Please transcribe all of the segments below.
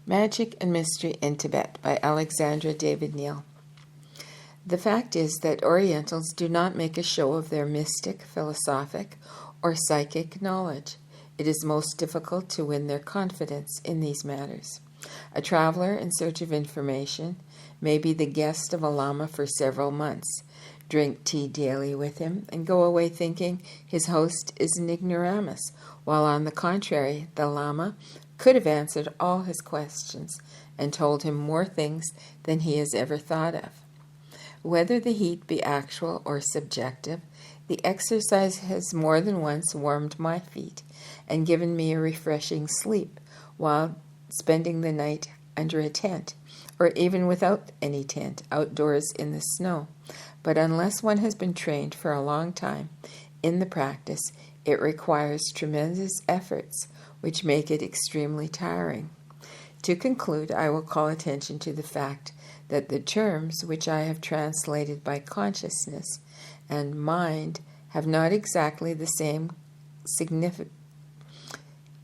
Magic and Mystery in Tibet by Alexandra David-Neel. The fact is that Orientals do not make a show of their mystic, philosophic, or psychic knowledge. It is most difficult to win their confidence in these matters. A traveler in search of information may be the guest of a lama for several months, drink tea daily with him, and go away thinking his host is an ignoramus, while on the contrary, the lama could have answered all his questions and told him more things than he has ever thought of. Whether the heat be actual or subjective, the exercise has more than once warmed my feet and given me a refreshing sleep while spending the night under a tent, or even without any tent, outdoors in the snow. But unless one has been trained for a long time in the practice, it requires tremendous efforts, which make it extremely tiring. To conclude, I will call attention to the fact that the terms which I have translated by consciousness and mind have not exactly the same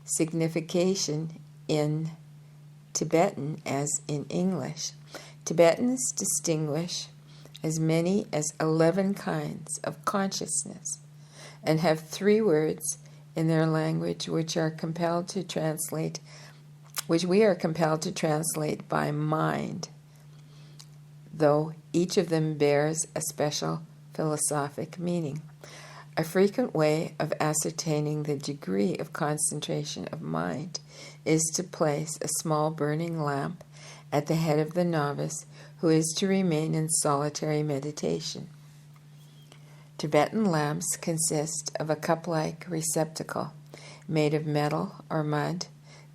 signification in Tibetan as in English. Tibetans distinguish as many as 11 kinds of consciousness and have 3 words in their language which we are compelled to translate by mind, though each of them bears a special philosophic meaning. A frequent way of ascertaining the degree of concentration of mind is to place a small burning lamp at the head of the novice who is to remain in solitary meditation. Tibetan lamps consist of a cup-like receptacle made of metal or mud.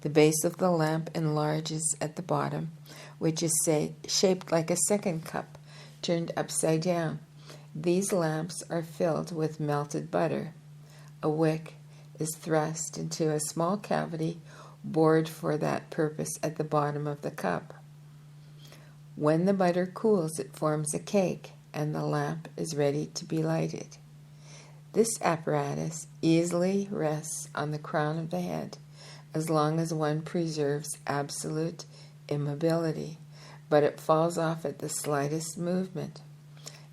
The base of the lamp enlarges at the bottom, which is shaped like a second cup, turned upside down. These lamps are filled with melted butter. A wick is thrust into a small cavity bored for that purpose at the bottom of the cup. When the butter cools, it forms a cake, and the lamp is ready to be lighted. This apparatus easily rests on the crown of the head as long as one preserves absolute immobility, but it falls off at the slightest movement.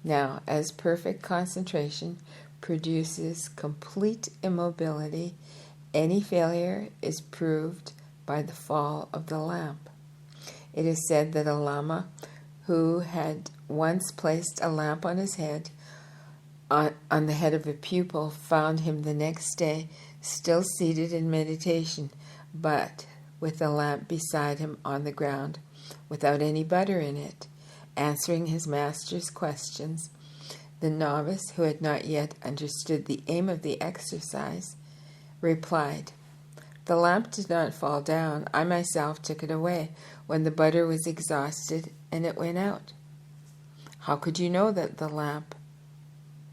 Now, as perfect concentration produces complete immobility, any failure is proved by the fall of the lamp. It is said that a lama who had once placed a lamp on his head, on the head of a pupil, found him the next day still seated in meditation, but with the lamp beside him on the ground, without any butter in it, answering his master's questions. The novice, who had not yet understood the aim of the exercise, replied, "The lamp did not fall down. I myself took it away when the butter was exhausted and it went out." "How could you know that the lamp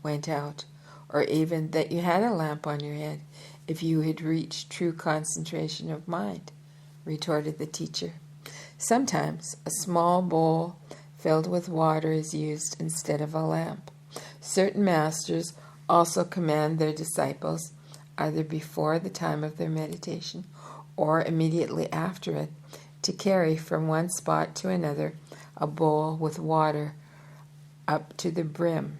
went out, or even that you had a lamp on your head, if you had reached true concentration of mind?" retorted the teacher. "Sometimes a small bowl filled with water is used instead of a lamp. Certain masters also command their disciples, either before the time of their meditation or immediately after it, to carry from one spot to another a bowl with water up to the brim.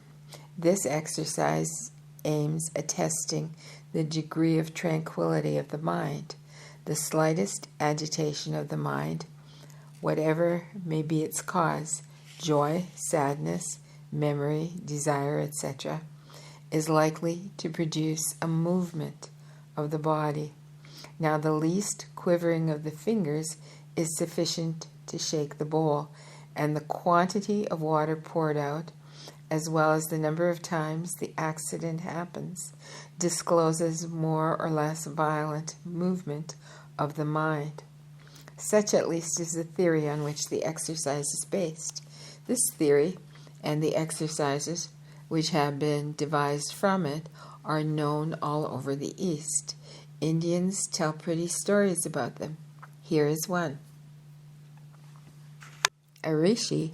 This exercise aims at testing the degree of tranquility of the mind. The slightest agitation of the mind, whatever may be its cause, joy, sadness, memory, desire, etc., is likely to produce a movement of the body. Now, the least quivering of the fingers is sufficient to shake the bowl, and the quantity of water poured out, as well as the number of times the accident happens, discloses more or less violent movement of the mind. Such at least is the theory on which the exercise is based. This theory and the exercises which have been devised from it are known all over the East. Indians tell pretty stories about them. Here is one. A rishi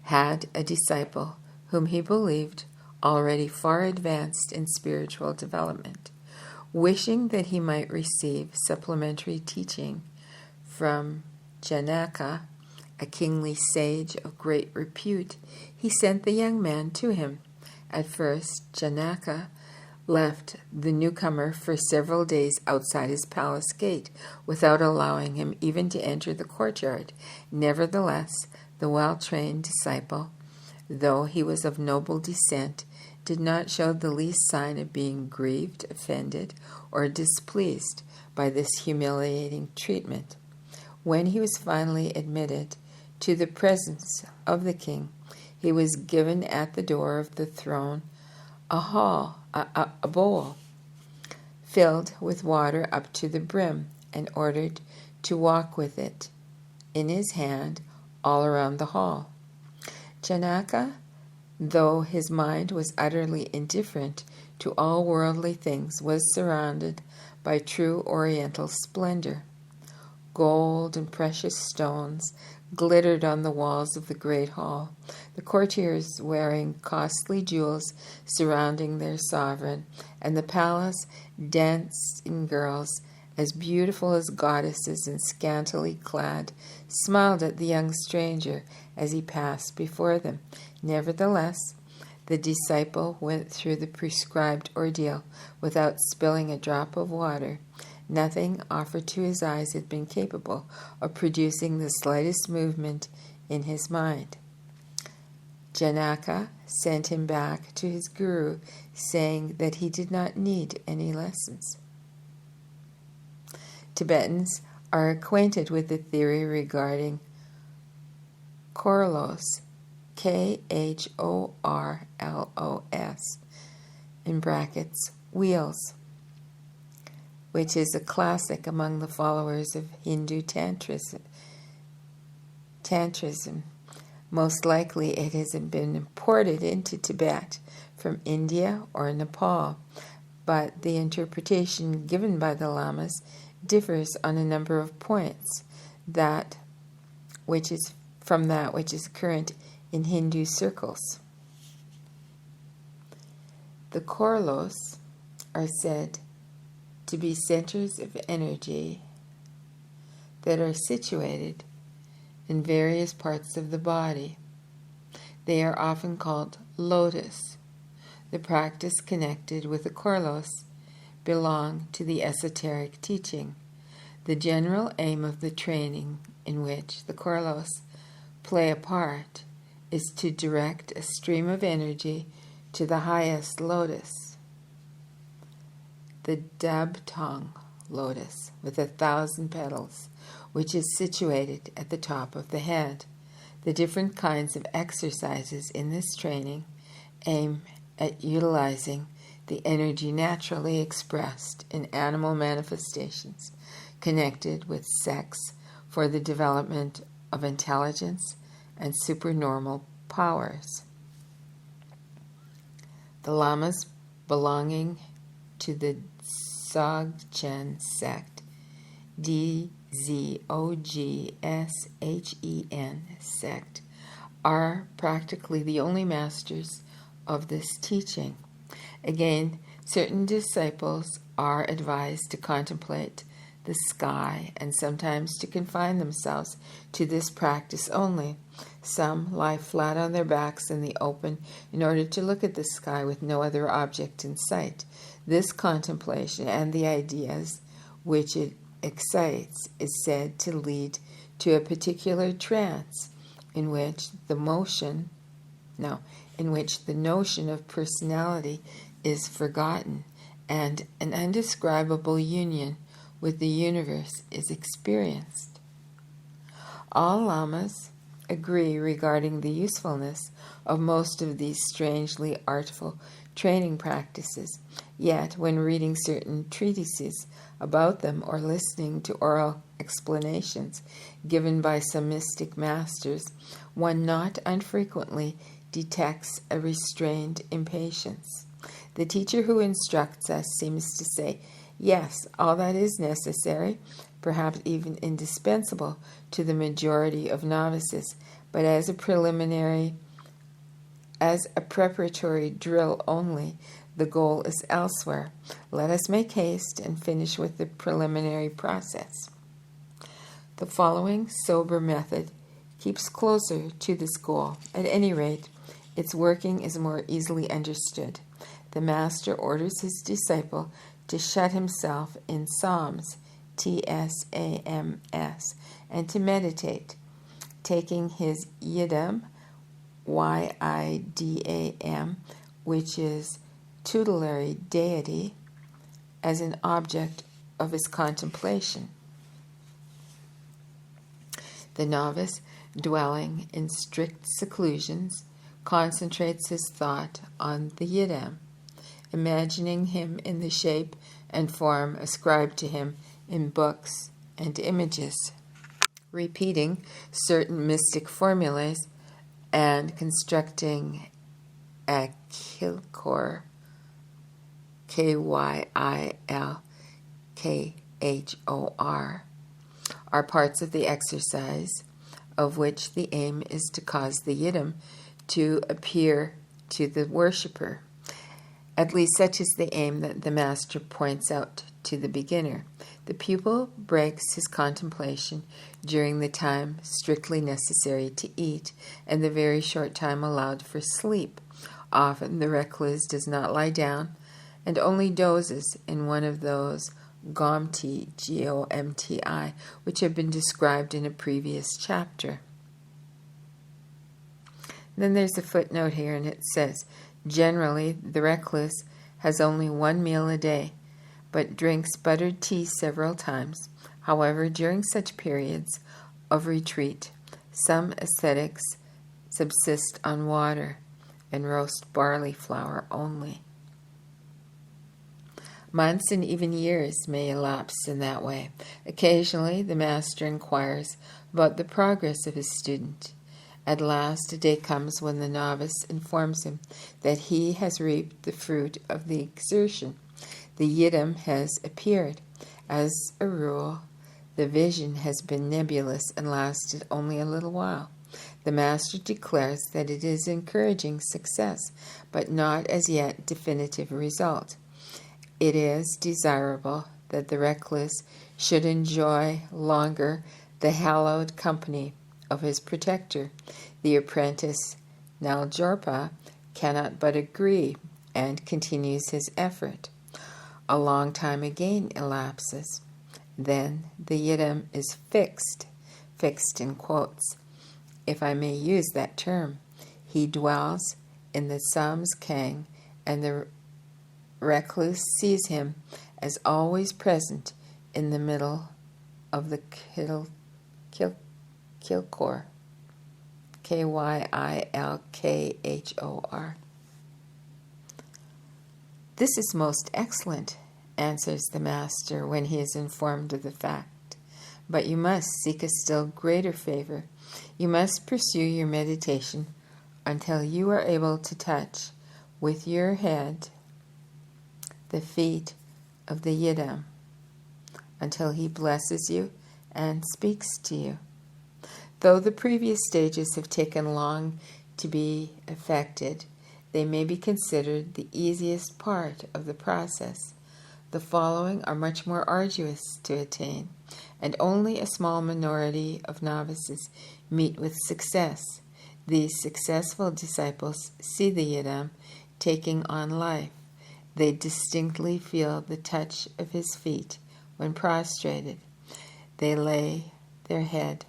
had a disciple whom he believed already far advanced in spiritual development. Wishing that he might receive supplementary teaching from Janaka, a kingly sage of great repute, he sent the young man to him. At first, Janaka left the newcomer for several days outside his palace gate, without allowing him even to enter the courtyard. Nevertheless, the well-trained disciple, though he was of noble descent, did not show the least sign of being grieved, offended, or displeased by this humiliating treatment. When he was finally admitted to the presence of the king, he was given at the door of the throne a bowl filled with water up to the brim, and ordered to walk with it in his hand all around the hall. Janaka, though his mind was utterly indifferent to all worldly things, was surrounded by true Oriental splendor. Gold and precious stones glittered on the walls of the great hall, the courtiers wearing costly jewels surrounding their sovereign, and the palace danced in girls as beautiful as goddesses and scantily clad, smiled at the young stranger as he passed before them. Nevertheless, the disciple went through the prescribed ordeal without spilling a drop of water. Nothing offered to his eyes had been capable of producing the slightest movement in his mind. Janaka sent him back to his guru, saying that he did not need any lessons. Tibetans are acquainted with the theory regarding chronicles, Khorlos, in brackets, wheels, which is a classic among the followers of Hindu Tantrism. Most likely it has been imported into Tibet from India or Nepal, but the interpretation given by the lamas differs on a number of points, that which is current in Hindu circles. The chronicles are said to be centers of energy that are situated in various parts of the body. They are often called lotus. The practice connected with the chronicles belong to the esoteric teaching. The general aim of the training in which the chronicles play a part is to direct a stream of energy to the highest lotus, the Dabtong lotus with 1,000 petals, which is situated at the top of the head. The different kinds of exercises in this training aim at utilizing the energy naturally expressed in animal manifestations connected with sex for the development of intelligence and supernormal powers. The lamas belonging to the Dzogchen sect, Dzogchen sect, are practically the only masters of this teaching. Again, certain disciples are advised to contemplate the sky and sometimes to confine themselves to this practice only. Some lie flat on their backs in the open in order to look at the sky with no other object in sight. This contemplation and the ideas which it excites is said to lead to a particular trance in which the notion of personality is forgotten and an indescribable union with the universe is experienced. All lamas agree regarding the usefulness of most of these strangely artful training practices, yet when reading certain treatises about them or listening to oral explanations given by some mystic masters, one not unfrequently detects a restrained impatience. The teacher who instructs us seems to say, yes, all that is necessary, perhaps even indispensable to the majority of novices, but as a preparatory drill only, the goal is elsewhere. Let us make haste and finish with the preliminary process. The following sober method keeps closer to this goal. At any rate, its working is more easily understood. The master orders his disciple to shut himself in Psalms, T-S-A-M-S, and to meditate, taking his yidam, Y-I-D-A-M, which is tutelary deity, as an object of his contemplation. The novice, dwelling in strict seclusions, concentrates his thought on the yidam, imagining him in the shape and form ascribed to him in books and images, repeating certain mystic formulas and constructing a kilkor, K-Y-I-L-K-H-O-R, are parts of the exercise, of which the aim is to cause the yidam to appear to the worshipper. At least such is the aim that the master points out to the beginner. The pupil breaks his contemplation during the time strictly necessary to eat and the very short time allowed for sleep. Often the recluse does not lie down and only dozes in one of those gomti, G-O-M-T-I, which have been described in a previous chapter. Then there's a footnote here, and it says, generally, the recluse has only one meal a day, but drinks buttered tea several times. However, during such periods of retreat, some ascetics subsist on water and roast barley flour only. Months and even years may elapse in that way. Occasionally, the master inquires about the progress of his student. At last, a day comes when the novice informs him that he has reaped the fruit of the exertion. The yidam has appeared. As a rule, the vision has been nebulous and lasted only a little while. The master declares that it is encouraging success, but not as yet definitive result. It is desirable that the recluse should enjoy longer the hallowed company of his protector. The apprentice, Naljorpa, cannot but agree and continues his effort. A long time again elapses. Then the yidam is fixed in quotes, if I may use that term. He dwells in the samskang, and the recluse sees him as always present in the middle of the kilkor, K-Y-I-L-K-H-O-R. This is most excellent, answers the master when he is informed of the fact. But you must seek a still greater favor. You must pursue your meditation until you are able to touch with your head the feet of the yidam, until he blesses you and speaks to you. Though the previous stages have taken long to be effected, they may be considered the easiest part of the process. The following are much more arduous to attain, and only a small minority of novices meet with success. These successful disciples see the yidam taking on life. They distinctly feel the touch of his feet when prostrated. They lay their head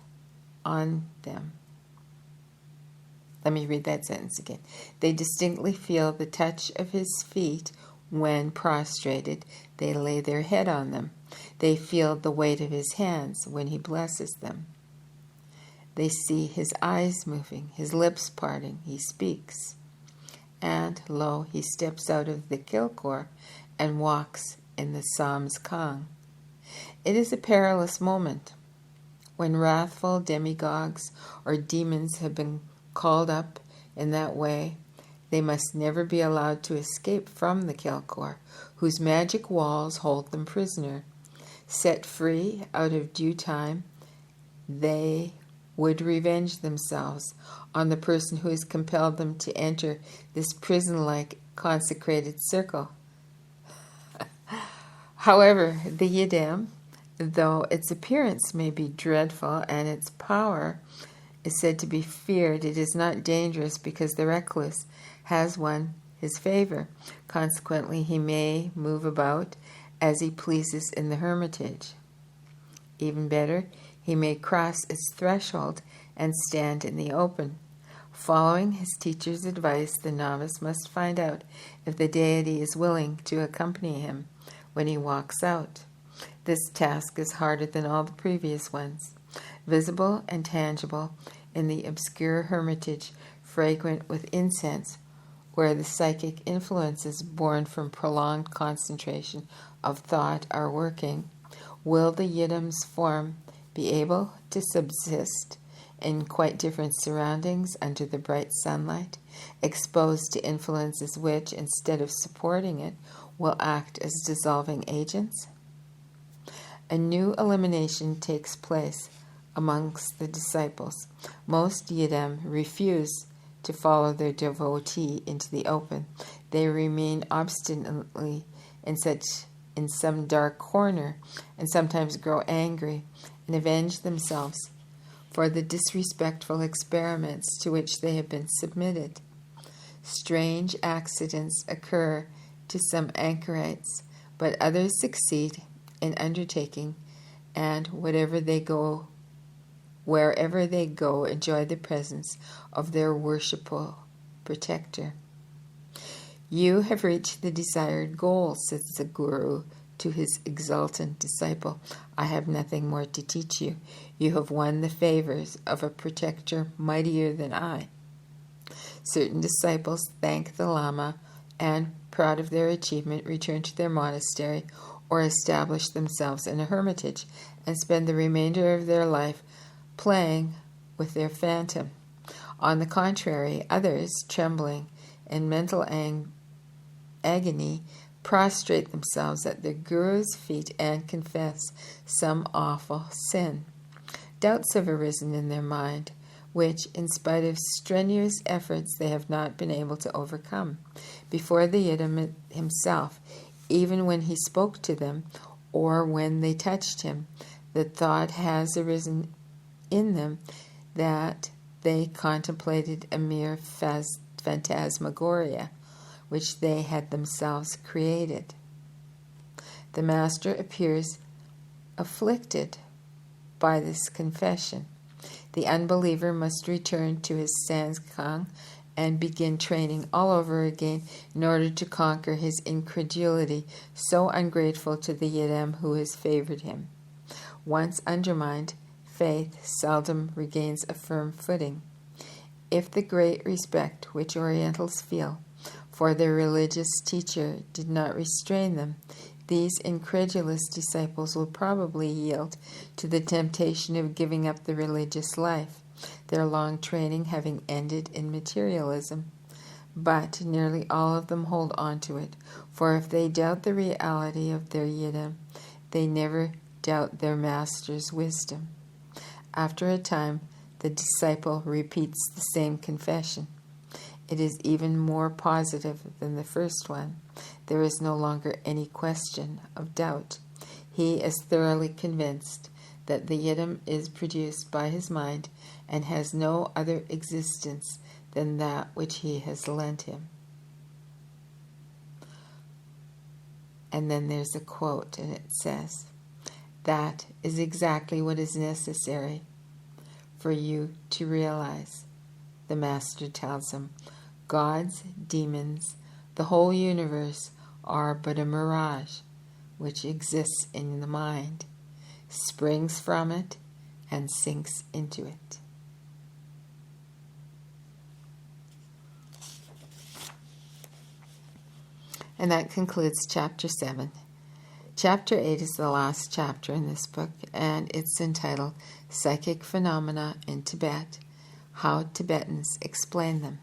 on them. Let me read that sentence again. They distinctly feel the touch of his feet when prostrated. They lay their head on them. They feel the weight of his hands when he blesses them. They see his eyes moving, his lips parting. He speaks. And, lo, he steps out of the kilkor and walks in the samskang. It is a perilous moment. When wrathful demigods or demons have been called up in that way, they must never be allowed to escape from the kilkor, whose magic walls hold them prisoner. Set free out of due time, they would revenge themselves on the person who has compelled them to enter this prison-like consecrated circle. However, the yidam, Though its appearance may be dreadful and its power is said to be feared, it is not dangerous because the recluse has won his favor. Consequently, he may move about as he pleases in the hermitage. Even better, he may cross its threshold and stand in the open. Following his teacher's advice, the novice must find out if the deity is willing to accompany him when he walks out. This task is harder than all the previous ones. Visible and tangible in the obscure hermitage, fragrant with incense, where the psychic influences born from prolonged concentration of thought are working, will the yidam's form be able to subsist in quite different surroundings under the bright sunlight, exposed to influences which, instead of supporting it, will act as dissolving agents? A new elimination takes place amongst the disciples. Most yidam refuse to follow their devotee into the open. They remain obstinately in some dark corner, and sometimes grow angry and avenge themselves for the disrespectful experiments to which they have been submitted. Strange accidents occur to some anchorites, but others succeed in undertaking, and wherever they go, enjoy the presence of their worshipful protector. You have reached the desired goal, says the Guru to his exultant disciple. I have nothing more to teach you. You have won the favors of a protector mightier than I. Certain disciples thank the Lama and, proud of their achievement, return to their monastery or establish themselves in a hermitage and spend the remainder of their life playing with their phantom. On the contrary, others, trembling in mental agony, prostrate themselves at the Guru's feet and confess some awful sin. Doubts have arisen in their mind, which, in spite of strenuous efforts, they have not been able to overcome. Before the yidam himself, even when he spoke to them or when they touched him, the thought has arisen in them that they contemplated a mere phantasmagoria, which they had themselves created. The master appears afflicted by this confession. The unbeliever must return to his sanskang and begin training all over again in order to conquer his incredulity, so ungrateful to the yidam who has favored him. Once undermined, faith seldom regains a firm footing. If the great respect which Orientals feel for their religious teacher did not restrain them, these incredulous disciples will probably yield to the temptation of giving up the religious life, their long training having ended in materialism. But nearly all of them hold on to it, for if they doubt the reality of their yidam, they never doubt their master's wisdom. After a time, the disciple repeats the same confession. It is even more positive than the first one. There is no longer any question of doubt. He is thoroughly convinced that the yidam is produced by his mind and has no other existence than that which he has lent him. And then there's a quote, and it says, "That is exactly what is necessary for you to realize," the master tells him. Gods, demons, the whole universe are but a mirage which exists in the mind, springs from it, and sinks into it. And that concludes Chapter 7. Chapter 8 is the last chapter in this book, and it's entitled Psychic Phenomena in Tibet, How Tibetans Explain Them.